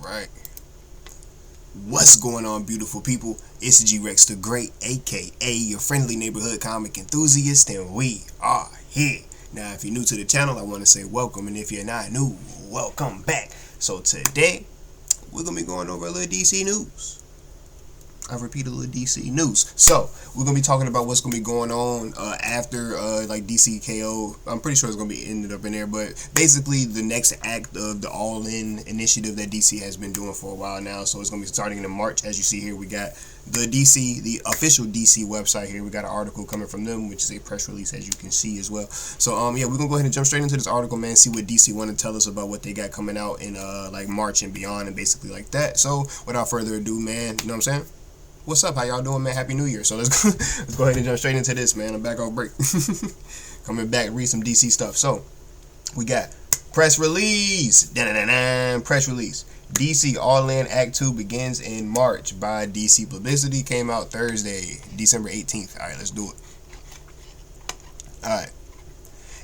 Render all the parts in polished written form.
Right. What's going on, beautiful people? It's RexTheGreat, aka your friendly neighborhood comic enthusiast, and we are here. Now, if you're new to the channel, I want to say welcome, and if you're not new, welcome back. So today, we're gonna be going over a little DC news. I repeat, a little DC news. So we're gonna be talking about what's gonna be going on after like DC KO. I'm pretty sure it's gonna be ended up in there, but basically the next act of the All In initiative that DC has been doing for a while now. So it's gonna be starting in March. As you see here, we got the official DC website here. We got an article coming from them, which is a press release, as you can see as well. So yeah, we're gonna go ahead and jump straight into this article, man. See what DC want to tell us about what they got coming out in like March and beyond, and basically like that. So without further ado, man, you know what I'm saying? What's up? How y'all doing, man? Happy New Year. So let's go ahead and jump straight into this, man. I'm back off break. Coming back, read some DC stuff. So we got press release. Press release. DC All In Act 2 begins in March by DC Publicity. Came out Thursday, December 18th. All right, let's do it. All right.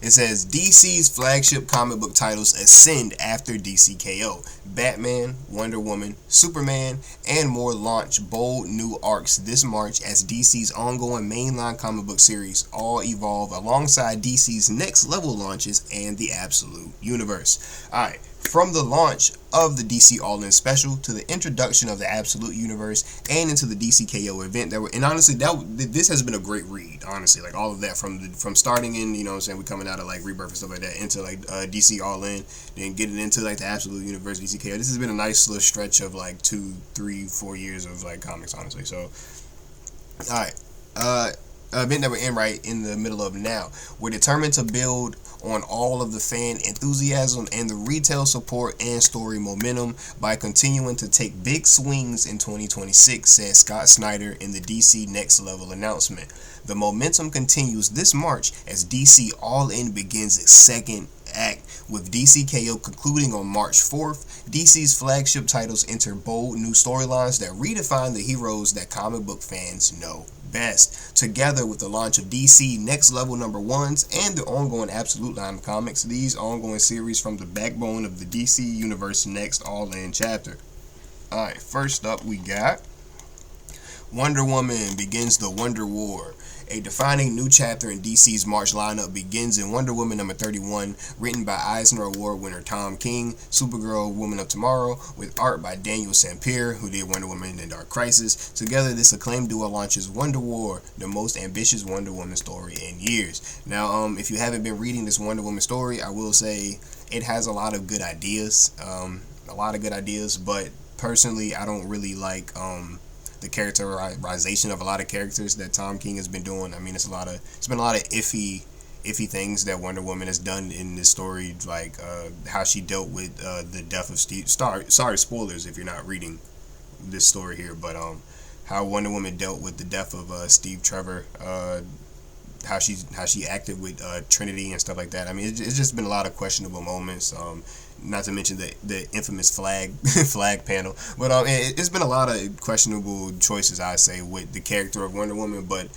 It says DC's flagship comic book titles ascend after DC KO. Batman, Wonder Woman, Superman, and more launch bold new arcs this March as DC's ongoing mainline comic book series all evolve alongside DC's next level launches and the Absolute Universe. Alright, from the launch of the DC All-In Special to the introduction of the Absolute Universe and into the DC KO event, and honestly, this has been a great read. Honestly, like all of that from starting in, you know what I'm saying, we coming out of like Rebirth and stuff like that into like DC All-In, then getting into like the Absolute Universe, DC KO. This has been a nice little stretch of like 2, 3, 4 years of like comics, honestly. So, all right, event that we're in right in the middle of now. We're determined to build on all of the fan enthusiasm and the retail support and story momentum by continuing to take big swings in 2026, said Scott Snyder in the DC Next Level announcement. The momentum continues this March as DC All In begins its second act, with DC KO concluding on March 4th. DC's flagship titles enter bold new storylines that redefine the heroes that comic book fans know best. Together with the launch of DC Next Level #1s and the ongoing Absolute line of comics, these ongoing series form the backbone of the DC Universe Next All-In chapter. Alright, first up we got Wonder Woman begins the Wonder War. A defining new chapter in DC's March lineup begins in Wonder Woman #31, written by Eisner Award winner Tom King, Supergirl Woman of Tomorrow, with art by Daniel Sampere, who did Wonder Woman and Dark Crisis. Together, this acclaimed duo launches Wonder War, the most ambitious Wonder Woman story in years. Now, if you haven't been reading this Wonder Woman story, I will say it has a lot of good ideas, but personally, I don't really like the characterization of a lot of characters that Tom King has been doing. I mean, it's been a lot of iffy things that Wonder Woman has done in this story, like how she dealt with the death of Steve. Sorry, spoilers if you're not reading this story here, but how Wonder Woman dealt with the death of Steve Trevor, how she acted with Trinity and stuff like that. I mean, it's just been a lot of questionable moments. Not to mention the infamous flag panel, but it's been a lot of questionable choices, I say, with the character of Wonder Woman. But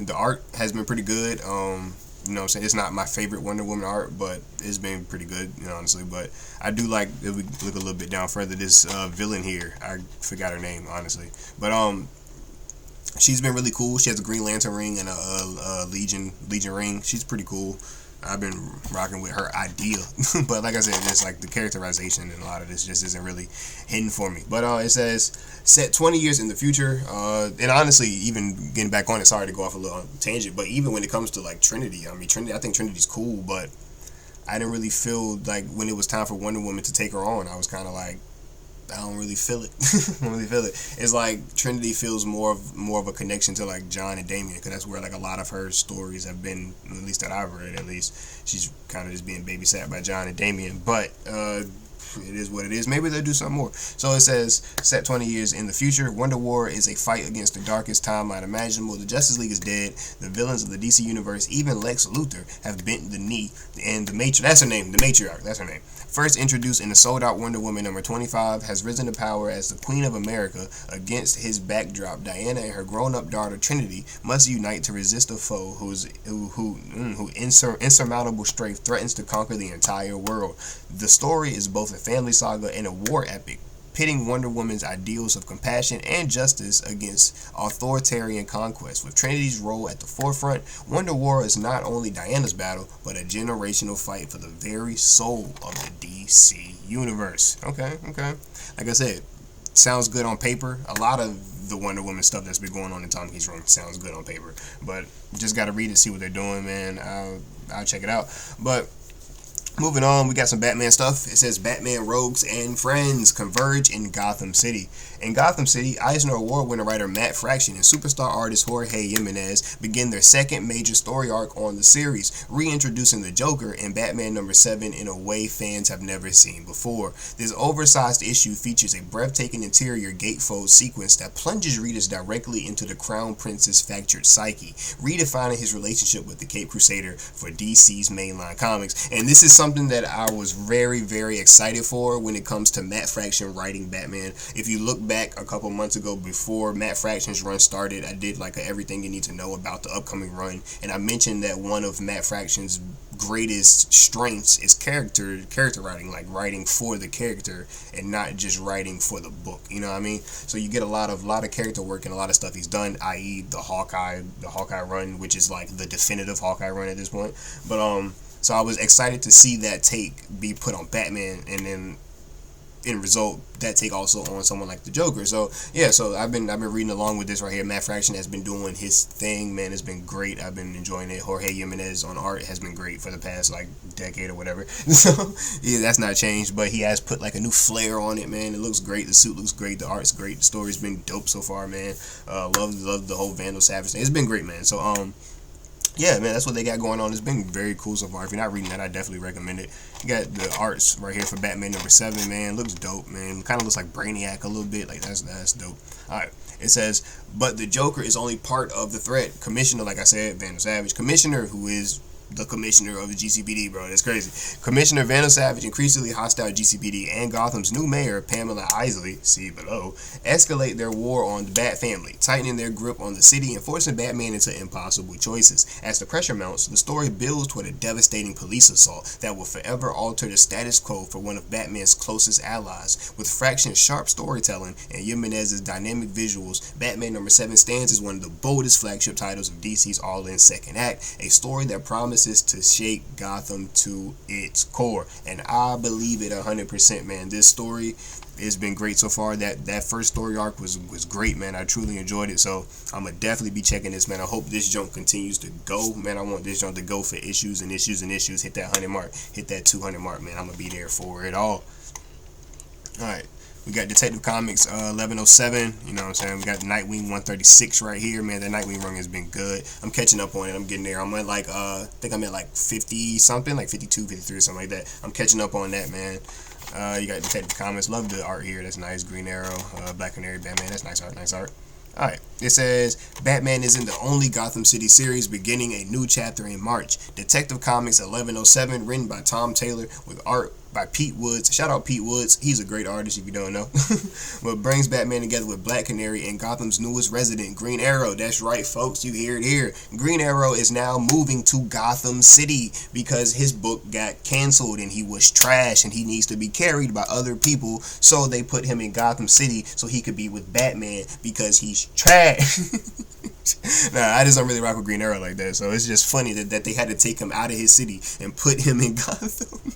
the art has been pretty good. You know what I'm saying? It's not my favorite Wonder Woman art, but it's been pretty good, you know, honestly. But I do like, if we look a little bit down further, this villain here. I forgot her name, honestly, but she's been really cool. She has a Green Lantern ring and a Legion ring. She's pretty cool. I've been rocking with her idea, but like I said, just like the characterization and a lot of this just isn't really hitting for me. But it says set 20 years in the future, and honestly, even getting back on it, sorry to go off a little tangent, but even when it comes to like Trinity, I think Trinity's cool, but I didn't really feel like when it was time for Wonder Woman to take her on, I was kind of like, I don't really feel it. I don't really feel it. It's like Trinity feels more of a connection to like John and Damian, because that's where like a lot of her stories have been, at least that I've read. At least she's kind of just being babysat by John and Damian. But it is what it is. Maybe they'll do something more. So it says, set 20 years in the future, Wonder War is a fight against the darkest timeline imaginable. The Justice League is dead. The villains of the DC Universe, even Lex Luthor, have bent the knee. And the that's her name, the Matriarch, that's her name. First introduced in the sold-out Wonder Woman #25, has risen to power as the Queen of America. Against his backdrop, Diana and her grown-up daughter Trinity must unite to resist a foe whose insurmountable strength threatens to conquer the entire world. The story is both a family saga and a war epic, pitting Wonder Woman's ideals of compassion and justice against authoritarian conquest. With Trinity's role at the forefront, Wonder War is not only Diana's battle, but a generational fight for the very soul of the DC universe. Okay. Like I said, sounds good on paper. A lot of the Wonder Woman stuff that's been going on in Tom King's run sounds good on paper, but just gotta read it, see what they're doing, man. I'll check it out. But moving on, we got some Batman stuff. It says Batman rogues and friends converge in Gotham City. In Gotham City, Eisner Award winner writer Matt Fraction and superstar artist Jorge Jimenez begin their second major story arc on the series, reintroducing the Joker in Batman #7 in a way fans have never seen before. This oversized issue features a breathtaking interior gatefold sequence that plunges readers directly into the Crown Prince's fractured psyche, redefining his relationship with the Caped Crusader for DC's mainline comics. And this is something that I was very, very excited for when it comes to Matt Fraction writing Batman. If you look back a couple months ago before Matt Fraction's run started, I did like a everything you need to know about the upcoming run, and I mentioned that one of Matt Fraction's greatest strengths is character writing, like writing for the character and not just writing for the book, you know what I mean? So you get a lot of character work and a lot of stuff he's done, i.e. the Hawkeye run, which is like the definitive Hawkeye run at this point. But so I was excited to see that take be put on Batman, and then in result that take also on someone like the Joker. So yeah, so I've been reading along with this right here. Matt Fraction has been doing his thing, man. It's been great. I've been enjoying it. Jorge Jimenez on art has been great for the past like decade or whatever. So yeah, that's not changed, but he has put like a new flair on it, man. It looks great. The suit looks great. The art's great. The story's been dope so far, man. Love the whole Vandal Savage thing. It's been great, man. So yeah, man, that's what they got going on. It's been very cool so far. If you're not reading that, I definitely recommend it. You got the arts right here for Batman #7, man. Looks dope, man. Kind of looks like Brainiac a little bit. Like, that's dope. All right. It says, but the Joker is only part of the threat. Commissioner, like I said, Vandal Savage. Commissioner, who is the commissioner of the GCPD, bro. That's crazy. Commissioner Vandal Savage, increasingly hostile GCPD, and Gotham's new mayor, Pamela Isley, see below, escalate their war on the Bat family, tightening their grip on the city and forcing Batman into impossible choices. As the pressure mounts, the story builds toward a devastating police assault that will forever alter the status quo for one of Batman's closest allies. With Fraction's sharp storytelling and Jimenez's dynamic visuals, Batman #7 stands as one of the boldest flagship titles of DC's all-in second act, a story that promises to shake Gotham to its core, and I believe it 100%, man. This story has been great so far. That first story arc was great, man. I truly enjoyed it, so I'm gonna definitely be checking this, man. I hope this junk continues to go, man. I want this junk to go for issues and issues and issues. Hit that 100 mark, hit that 200 mark, man. I'm gonna be there for it all. All right. We got Detective Comics 1107, you know what I'm saying? We got Nightwing 136 right here, man. That Nightwing run has been good. I'm catching up on it. I'm getting there. I'm at like, I think I'm at like 50 something, like 52, 53 or something like that. I'm catching up on that, man. You got Detective Comics. Love the art here. That's nice. Green Arrow, Black Canary, Batman. That's nice art, nice art. Alright, it says, Batman isn't the only Gotham City series, beginning a new chapter in March. Detective Comics 1107, written by Tom Taylor, with art by Pete Woods. Shout out Pete Woods. He's a great artist if you don't know. But brings Batman together with Black Canary and Gotham's newest resident, Green Arrow. That's right, folks. You hear it here. Green Arrow is now moving to Gotham City because his book got canceled and he was trash and he needs to be carried by other people. So they put him in Gotham City so he could be with Batman because he's trash. Nah, I just don't really rock with Green Arrow like that. So it's just funny that they had to take him out of his city and put him in Gotham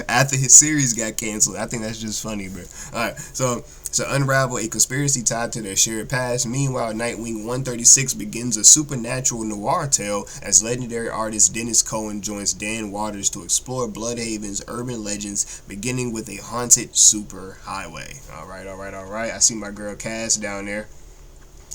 after his series got canceled. I think that's just funny, bro. Alright, so unravel a conspiracy tied to their shared past. Meanwhile, Nightwing 136 begins a supernatural noir tale as legendary artist Dennis Cohen joins Dan Waters to explore Bloodhaven's urban legends, beginning with a haunted super highway. Alright. I see my girl Cass down there.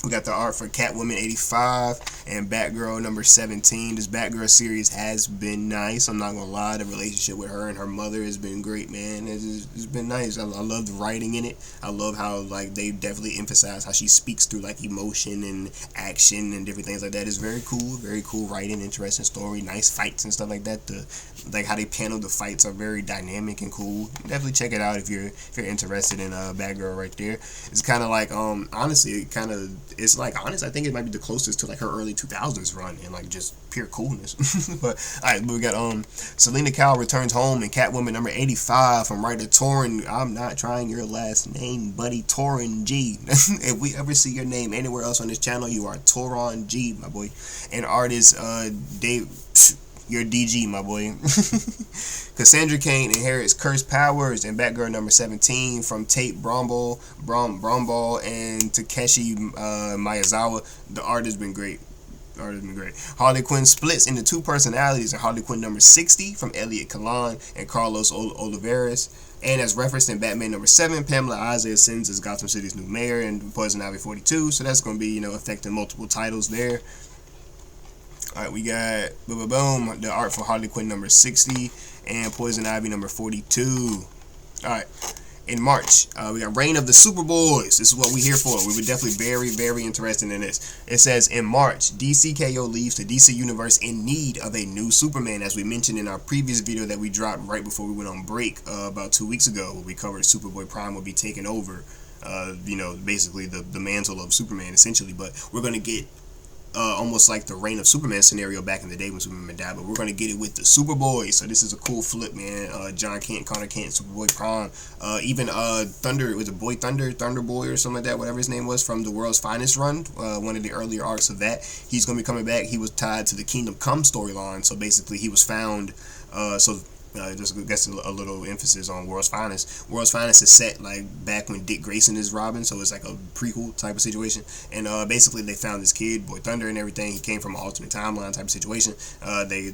We got the art for Catwoman 85 and Batgirl #17. This Batgirl series has been nice. I'm not gonna lie. The relationship with her and her mother has been great, man. It's been nice. I love the writing in it. I love how like they definitely emphasize how she speaks through like emotion and action and different things like that. It's very cool. Very cool writing, interesting story, nice fights and stuff like that. Like how they panel the fights are very dynamic and cool. Definitely check it out if you're interested in Batgirl right there. It's kind of like honestly, it kind of it's like, honest, I think it might be the closest to like her early 2000s run and like just pure coolness. But all right, we got Selena Kyle returns home and Catwoman number 85 from writer Torrin. I'm not trying your last name, buddy. Torrin G. If we ever see your name anywhere else on this channel, you are Torrin G, my boy. And artist Dave. You're DG, my boy. Cassandra Cain inherits cursed powers and Batgirl number 17 from Tate Bromball and Takeshi Miyazawa. The art has been great. Harley Quinn splits into two personalities in Harley Quinn number 60 from Elliot Kalan and Carlos Oliveras. And as referenced in Batman number 7, Pamela Isaiah ascends as Gotham City's new mayor in Poison Ivy 42. So that's going to be, affecting multiple titles there. Alright, we got boom, the art for Harley Quinn number 60 and Poison Ivy number 42. Alright, in March, we got Reign of the Superboys. This is what we're here for. We were definitely very, very interested in this. It says, in March, DCKO leaves the DC Universe in need of a new Superman, as we mentioned in our previous video that we dropped right before we went on break about 2 weeks ago, where we covered Superboy Prime will be taking over, basically the mantle of Superman, essentially. But we're going to get almost like the Reign of Superman scenario back in the day when Superman died, but we're going to get it with the Superboy. So this is a cool flip, man. John Kent, Connor Kent, Superboy Prime, even Thunder, was it Boy Thunder, Thunder Boy or something like that, whatever his name was, from the World's Finest run, one of the earlier arcs of that. He's going to be coming back. He was tied to the Kingdom Come storyline, so basically he was found, just gets a little emphasis on World's Finest. World's Finest is set like back when Dick Grayson is Robin, so it's like a prequel type of situation. And basically they found this kid, Boy Thunder and everything. He came from an alternate timeline type of situation. They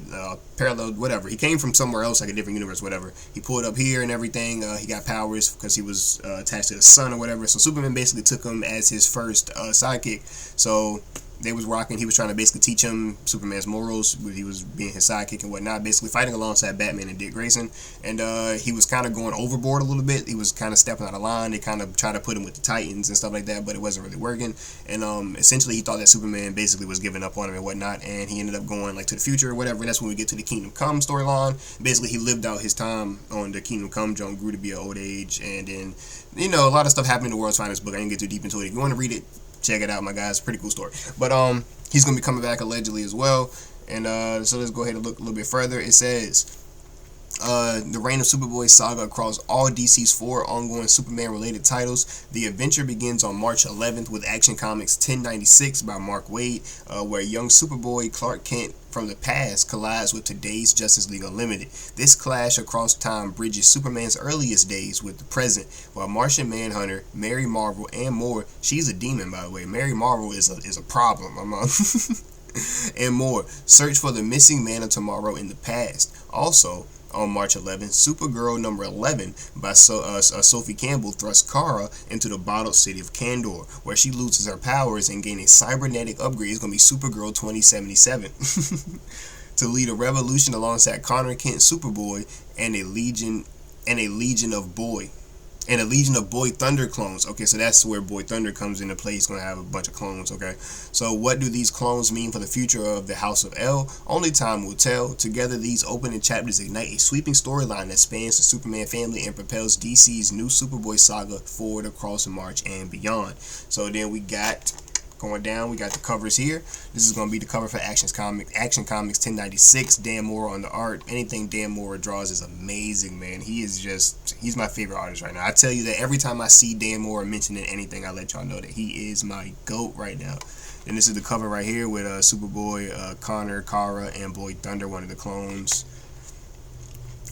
paralleled whatever. He came from somewhere else, like a different universe, whatever. He pulled up here and everything. He got powers because he was attached to the sun or whatever. So Superman basically took him as his first sidekick. So they was rocking. He was trying to basically teach him Superman's morals. He was being his sidekick and whatnot, basically fighting alongside Batman and Dick Grayson. And he was kind of going overboard a little bit. He was kind of stepping out of line. They kind of tried to put him with the Titans and stuff like that, but it wasn't really working. And essentially he thought that Superman basically was giving up on him and whatnot, and he ended up going like to the future or whatever. And that's when we get to the Kingdom Come storyline. Basically he lived out his time on the Kingdom Come jump, grew to be an old age, and then a lot of stuff happened in the World's Finest book. I didn't get too deep into it. If you want to read it, check it out, my guys. Pretty cool story. But he's gonna be coming back allegedly as well. And so let's go ahead and look a little bit further. It says the Reign of Superboy saga across all DC's 4 ongoing Superman-related titles. The adventure begins on March 11th with Action Comics 1096 by Mark Waid, where young Superboy Clark Kent from the past collides with today's Justice League Unlimited. This clash across time bridges Superman's earliest days with the present, while Martian Manhunter, Mary Marvel, and more. She's a demon, by the way. Mary Marvel is a problem. And more. Search for the missing Man of Tomorrow in the past. Also, on March 11th, Supergirl number 11 by Sophie Campbell thrusts Kara into the bottled city of Kandor, where she loses her powers and gains a cybernetic upgrade. It's going to be Supergirl 2077 to lead a revolution alongside Connor Kent, Superboy, and a legion of Boy Thunder clones. Okay, so that's where Boy Thunder comes into play. He's going to have a bunch of clones, okay? So what do these clones mean for the future of the House of L? Only time will tell. Together, these opening chapters ignite a sweeping storyline that spans the Superman family and propels DC's new Superboy saga forward across March and beyond. So then we got... going down, we got the covers here. This is going to be the cover for Action Comics 1096. Dan Mora on the art. Anything Dan Mora draws is amazing, man. He's my favorite artist right now. I tell you that every time I see Dan Mora mentioning anything, I let y'all know that he is my GOAT right now. And this is the cover right here with Superboy, Connor, Kara, and Boy Thunder, one of the clones.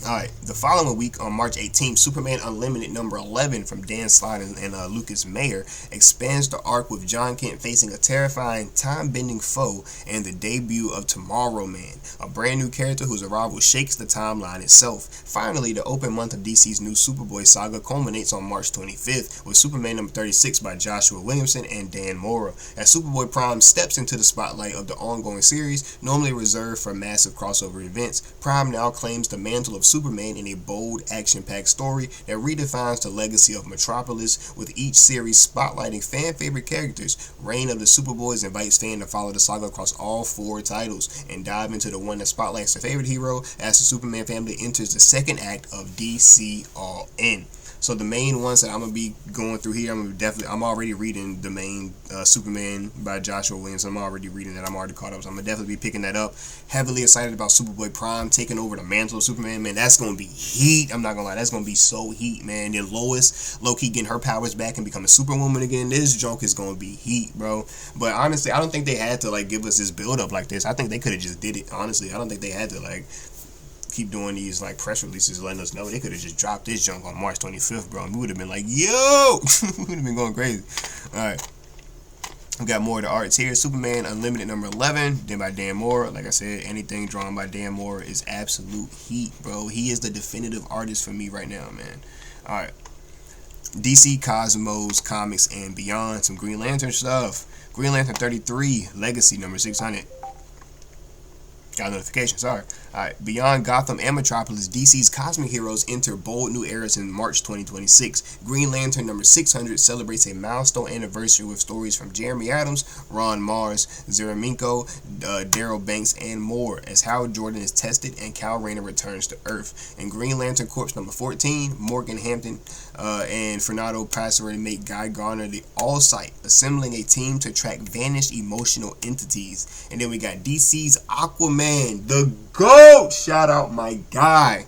Alright, the following week on March 18th, Superman Unlimited number 11 from Dan Slott and Lucas Mayer expands the arc with John Kent facing a terrifying time-bending foe and the debut of Tomorrow Man, a brand new character whose arrival shakes the timeline itself. Finally, the open month of DC's new Superboy saga culminates on March 25th with Superman number 36 by Joshua Williamson and Dan Mora. As Superboy Prime steps into the spotlight of the ongoing series, normally reserved for massive crossover events, Prime now claims the mantle of Superman in a bold, action-packed story that redefines the legacy of Metropolis, with each series spotlighting fan-favorite characters. Reign of the Superboys invites fans to follow the saga across all 4 titles and dive into the one that spotlights their favorite hero as the Superman family enters the second act of DC All In. So the main ones that I'm gonna be going through here, I'm already reading the main Superman by Joshua Williams. I'm already reading that. I'm already caught up, so I'm gonna definitely be picking that up. Heavily excited about Superboy Prime taking over the mantle of Superman. Man, that's gonna be heat. I'm not gonna lie, that's gonna be so heat, man. Then Lois, low-key getting her powers back and becoming Superwoman again. This joke is gonna be heat, bro. But honestly, I don't think they had to like give us this build up like this. I think they could have just did it. Honestly, I don't think they had to like keep doing these like press releases letting us know. They could have just dropped this junk on March 25th, bro, and we would have been like, yo, we would have been going crazy. All right, we got more of the arts here. Superman Unlimited number 11, then by Dan Moore. Like I said, anything drawn by Dan Moore is absolute heat, bro. He is the definitive artist for me right now, man. All right, DC Cosmos Comics and Beyond, some Green Lantern stuff. Green Lantern 33 Legacy number 600. Got a notification, sorry. Alright, beyond Gotham and Metropolis, DC's cosmic heroes enter bold new eras in March 2026. Green Lantern number 600 celebrates a milestone anniversary with stories from Jeremy Adams, Ron Mars, Zereminko, Daryl Banks, and more, as Hal Jordan is tested and Kal Rayner returns to Earth. In Green Lantern Corps number 14, Morgan Hampton and Fernando Passeri make Guy Garner the All-Sight, assembling a team to track vanished emotional entities. And then we got DC's Aquaman, the GOAT! Shout out my guy,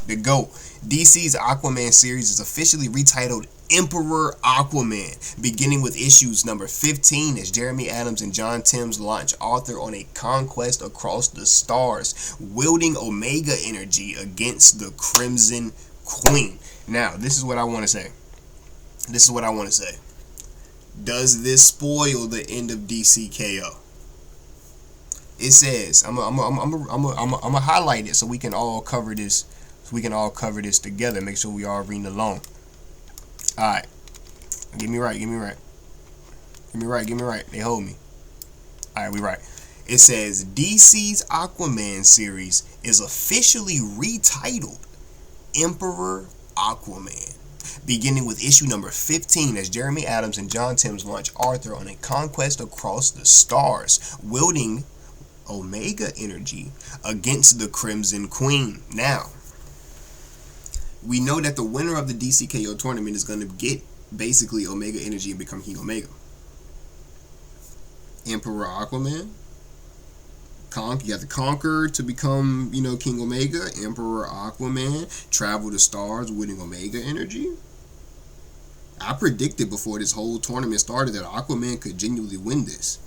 the GOAT. DC's Aquaman series is officially retitled Emperor Aquaman, beginning with issues number 15 as Jeremy Adams and John Timms launch Arthur on a conquest across the stars, wielding Omega energy against the Crimson Queen. Now, this is what I want to say. Does this spoil the end of DCKO? It says, I'm gonna highlight it so we can all cover this. Together. Make sure we all reading along. All right, get me right. They hold me. All right, we right. It says DC's Aquaman series is officially retitled Emperor Aquaman, beginning with issue number 15 as Jeremy Adams and John Timms launch Arthur on a conquest across the stars, wielding Omega energy against the Crimson Queen. Now, we know that the winner of the DCKO tournament is going to get basically Omega energy and become King Omega. Emperor Aquaman. You have to conquer to become, King Omega. Emperor Aquaman. Travel the stars wielding Omega energy. I predicted before this whole tournament started that Aquaman could genuinely win this.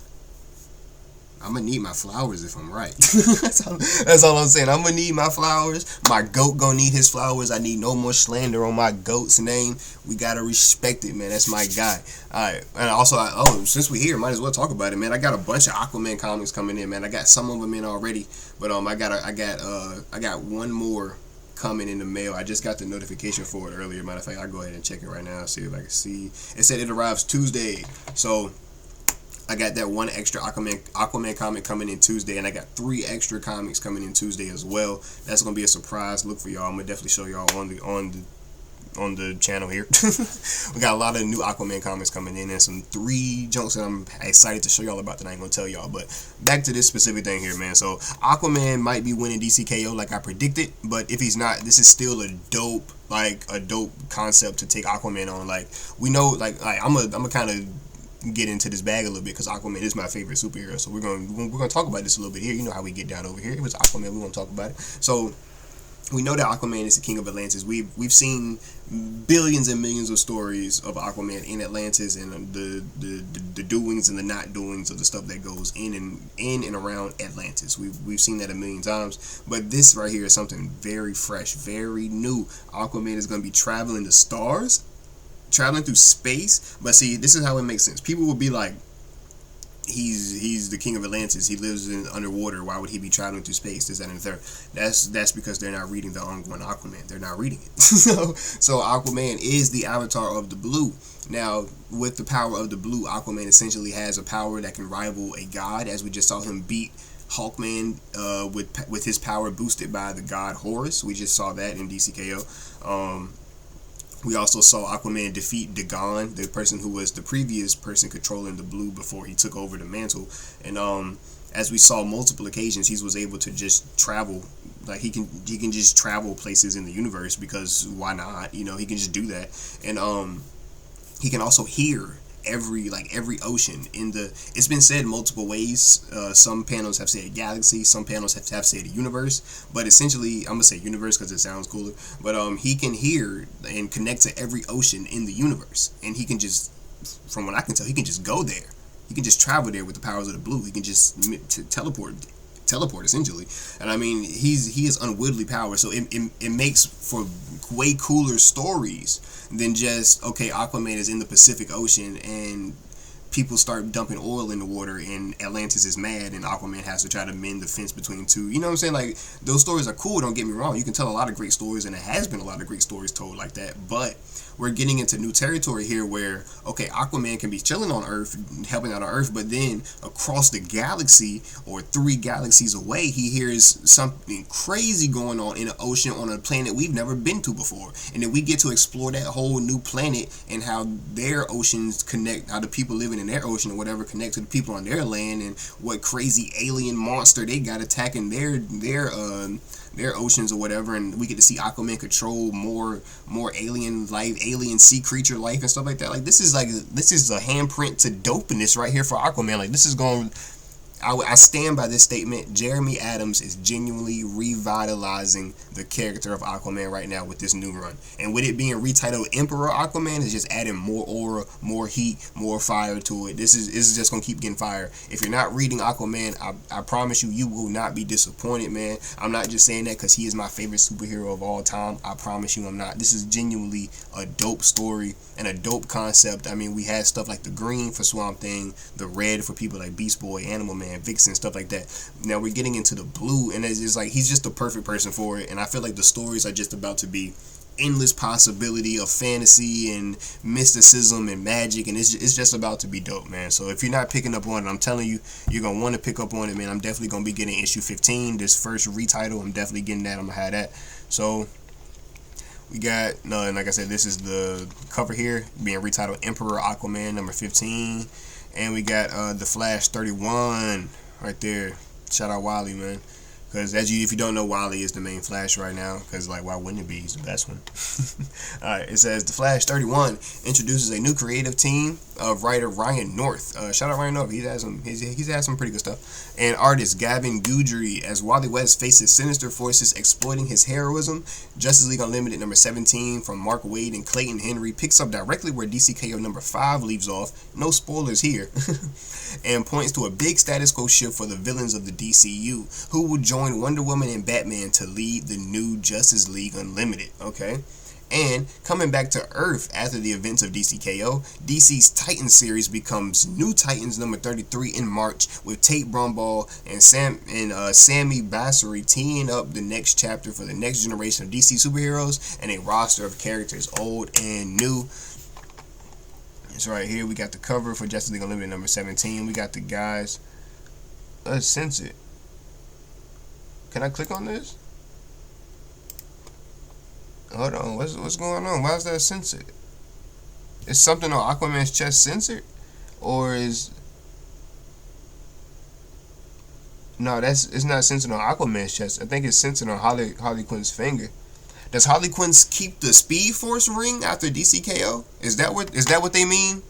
I'm gonna need my flowers if I'm right. That's all I'm saying. I'm gonna need my flowers. My goat gonna need his flowers. I need no more slander on my goat's name. We gotta respect it, man. That's my guy. Alright. And also, since we're here, might as well talk about it, man. I got a bunch of Aquaman comics coming in, man. I got some of them in already, but I got one more coming in the mail. I just got the notification for it earlier. Matter of fact, I'll go ahead and check it right now. See if I can see. It said it arrives Tuesday. So I got that one extra Aquaman comic coming in Tuesday, and I got 3 extra comics coming in Tuesday as well. That's gonna be a surprise. Look for y'all. I'm gonna definitely show y'all on the channel here. We got a lot of new Aquaman comics coming in, and some 3 junks that I'm excited to show y'all about that I ain't gonna tell y'all. But back to this specific thing here, man. So Aquaman might be winning DCKO like I predicted, but if he's not, this is still a dope concept to take Aquaman on. Like, we know, like I'm a kind of get into this bag a little bit because Aquaman is my favorite superhero. So we're gonna talk about this a little bit here. You know how we get down over here. It was Aquaman. We want to talk about it. So we know that Aquaman is the king of Atlantis. We've seen billions and millions of stories of Aquaman in Atlantis and the doings and the not doings of the stuff that goes in and around Atlantis. We've seen that a million times. But this right here is something very fresh, very new. Aquaman is gonna be traveling the stars, traveling through space. But see, this is how it makes sense. People will be like, he's the king of Atlantis, he lives in underwater, why would he be traveling through space, this, that, and the third? That's because they're not reading the ongoing Aquaman. They're not reading it. So Aquaman is the avatar of the blue. Now, with the power of the blue, Aquaman essentially has a power that can rival a god, as we just saw him beat Hawkman with his power boosted by the god Horus. We just saw that in DCKO. We also saw Aquaman defeat Dagon, the person who was the previous person controlling the blue before he took over the mantle. And as we saw multiple occasions, he was able to just travel Like he can just travel places in the universe, because why not? You know, he can just do that. And he can also hear every ocean in the. It's been said multiple ways. Some panels have said galaxy, some panels have said universe, but essentially I'm gonna say universe because it sounds cooler. But he can hear and connect to every ocean in the universe, and he can just, from what I can tell, he can just go there. He can just travel there with the powers of the blue. He can just teleport essentially. And I mean, he is unwieldy power, so it makes for way cooler stories than just, okay, Aquaman is in the Pacific Ocean and people start dumping oil in the water and Atlantis is mad and Aquaman has to try to mend the fence between two. You know what I'm saying? Like, those stories are cool, don't get me wrong. You can tell a lot of great stories, and there has been a lot of great stories told like that, but we're getting into new territory here where, okay, Aquaman can be chilling on Earth, helping out on Earth, but then across the galaxy or 3 galaxies away, he hears something crazy going on in the ocean on a planet we've never been to before. And then we get to explore that whole new planet and how their oceans connect, how the people living in their ocean or whatever connect to the people on their land, and what crazy alien monster they got attacking their oceans or whatever. And we get to see Aquaman control more alien life, alien sea creature life and stuff like that. Like, this is a handprint to dopeness right here for Aquaman. Like, this is going. I stand by this statement. Jeremy Adams is genuinely revitalizing the character of Aquaman right now with this new run. And with it being retitled Emperor Aquaman, is just adding more aura, more heat, more fire to it. This is just going to keep getting fire. If you're not reading Aquaman, I promise you will not be disappointed, man. I'm not just saying that because he is my favorite superhero of all time. I promise you I'm not. This is genuinely a dope story and a dope concept. I mean, we had stuff like the green for Swamp Thing, the red for people like Beast Boy, Animal Man, Vixen, stuff like that. Now we're getting into the blue, and it's just like, he's just the perfect person for it. And I feel like the stories are just about to be endless possibility of fantasy and mysticism and magic, and it's just about to be dope, man. So if you're not picking up on it, I'm telling you, you're gonna want to pick up on it, man. I'm definitely gonna be getting issue 15, this first retitle. I'm definitely getting that. I'm gonna have that. So we got, no, and like I said, this is the cover here, being retitled Emperor Aquaman number 15. And we got the Flash 31 right there. Shout out Wally, man. Because if you don't know, Wally is the main Flash right now. Because, like, why wouldn't it be? He's the best one. Alright, it says, The Flash 31 introduces a new creative team of writer Ryan North. Shout out Ryan North. He's had some pretty good stuff. And artist Gavin Guidry, as Wally West faces sinister forces exploiting his heroism. Justice League Unlimited number 17 from Mark Waid and Clayton Henry picks up directly where DCKO number 5 leaves off. No spoilers here. And points to a big status quo shift for the villains of the DCU, who will join Wonder Woman and Batman to lead the new Justice League Unlimited. Okay. And coming back to Earth after the events of DCKO, DC's Titans series becomes New Titans number 33 in March, with Tate Bromball and Sammy Bassari teeing up the next chapter for the next generation of DC superheroes and a roster of characters old and new. It's right here. We got the cover for Justice League Unlimited number 17. We got the guys. Let's sense it. Can I click on this? Hold on, what's going on? Why is that censored? Is something on Aquaman's chest censored? Or is... No, it's not censored on Aquaman's chest. I think it's censored on Harley Quinn's finger. Does Harley Quinn keep the Speed Force ring after DCKO? Is that what they mean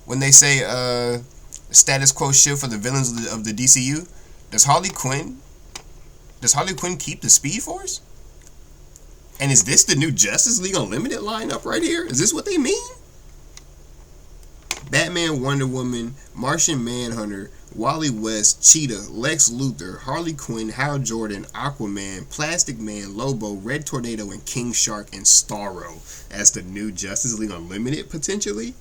when they say status quo shift for the villains of the DCU? Does Harley Quinn keep the Speed Force? And is this the new Justice League Unlimited lineup right here? Is this what they mean? Batman, Wonder Woman, Martian Manhunter, Wally West, Cheetah, Lex Luthor, Harley Quinn, Hal Jordan, Aquaman, Plastic Man, Lobo, Red Tornado, and King Shark and Starro as the new Justice League Unlimited, potentially?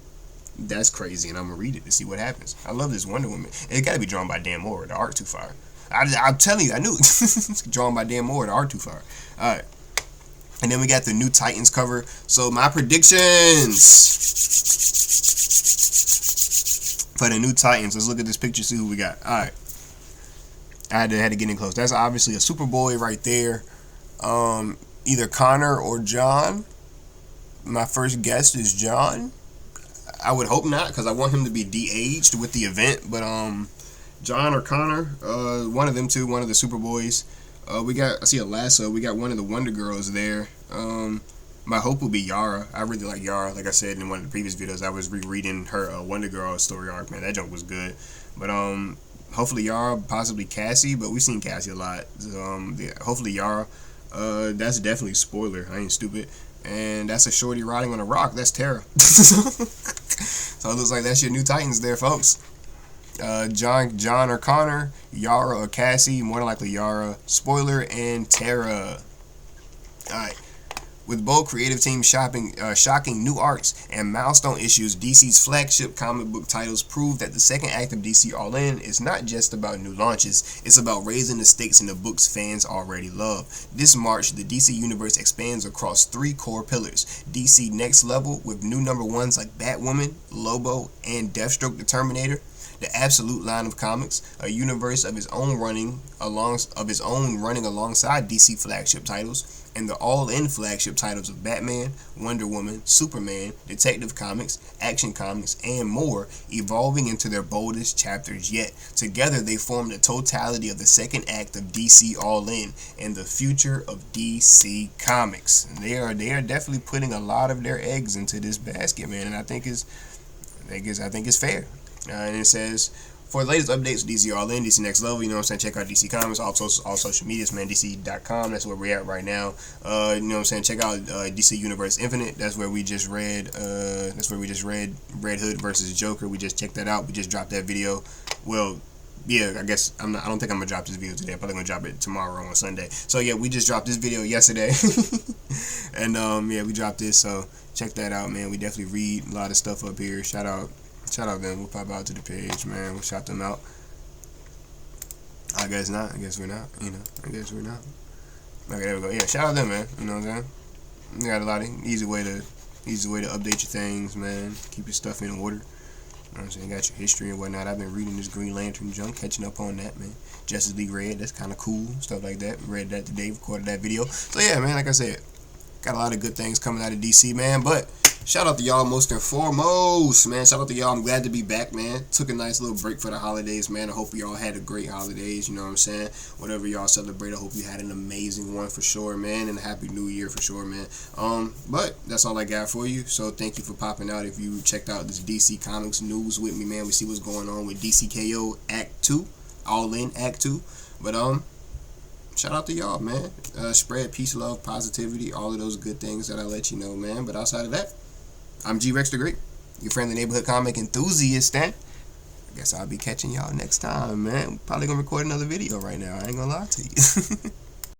That's crazy, and I'm going to read it to see what happens. I love this Wonder Woman. It got to be drawn by Dan Moore. The art too fire. I'm telling you, I knew it. It's drawn by Dan Moore. The art too fire. Alright. And then we got the new Titans cover. So my predictions for the new Titans. Let's look at this picture, see who we got. Alright. I had to get in close. That's obviously a Superboy right there. Either Connor or John. My first guess is John. I would hope not, because I want him to be de-aged with the event. But John or Connor, one of them two, one of the Superboys. I see a lasso. We got one of the Wonder Girls there. My hope will be Yara. I really like Yara. Like I said in one of the previous videos, I was rereading her Wonder Girl story arc. Man, that joke was good. But hopefully Yara, possibly Cassie. But we've seen Cassie a lot. So, yeah, hopefully Yara. That's definitely a spoiler. I ain't stupid. And that's a shorty riding on a rock. That's Terra. So it looks like that's your new Titans there, folks. John or Connor, Yara or Cassie, more than likely Yara, spoiler, and Terra. Alright. With bold creative teams shocking new arcs and milestone issues, DC's flagship comic book titles prove that the second act of DC All In is not just about new launches, it's about raising the stakes in the books fans already love. This March, the DC Universe expands across 3 core pillars. DC Next Level with new number ones like Batwoman, Lobo, and Deathstroke the Terminator. The Absolute line of comics, a universe of his own running alongside DC flagship titles, and the all-in flagship titles of Batman, Wonder Woman, Superman, Detective Comics, Action Comics, and more, evolving into their boldest chapters yet. Together, they form the totality of the second act of DC All In and the future of DC Comics. And they are definitely putting a lot of their eggs into this basket, man, and I think it's fair. And it says, for the latest updates, DC All In, DC Next Level, you know what I'm saying, check out DC Comics, all social medias, man, DC.com, that's where we're at right now. You know what I'm saying, check out DC Universe Infinite, that's where we just read Red Hood versus Joker. We just checked that out. We just dropped that video. Well, yeah, I guess I don't think I'm gonna drop this video today. I'm probably gonna drop it tomorrow on Sunday. So yeah, we just dropped this video yesterday. And yeah, we dropped this, so check that out, man. We definitely read a lot of stuff up here. Shout out them. We'll pop out to the page, man. We'll shout them out. I guess not. I guess we're not. You know. I guess we're not. Okay, there we go. Yeah, shout out them, man. You know what I'm saying? You got a lot of easy way to update your things, man. Keep your stuff in order. You know what I'm saying? You got your history and whatnot. I've been reading this Green Lantern junk, catching up on that, man. Justice League Red, that's kind of cool. Stuff like that. Read that today, recorded that video. So yeah, man, like I said, got a lot of good things coming out of DC, man. But shout out to y'all most and foremost, man. Shout out to y'all. I'm glad to be back, man. Took a nice little break for the holidays, man. I hope y'all had a great holidays, you know what I'm saying? Whatever y'all celebrate, I hope you had an amazing one for sure, man. And a happy new year for sure, man. But that's all I got for you. So thank you for popping out. If you checked out this DC Comics news with me, man, we see what's going on with DCKO Act 2, All In Act 2. But shout out to y'all, man. Spread peace, love, positivity, all of those good things that I let you know, man. But outside of that, I'm RexTheGreat, your friendly neighborhood comic enthusiast, and I guess I'll be catching y'all next time, man. Probably gonna record another video right now. I ain't gonna lie to you.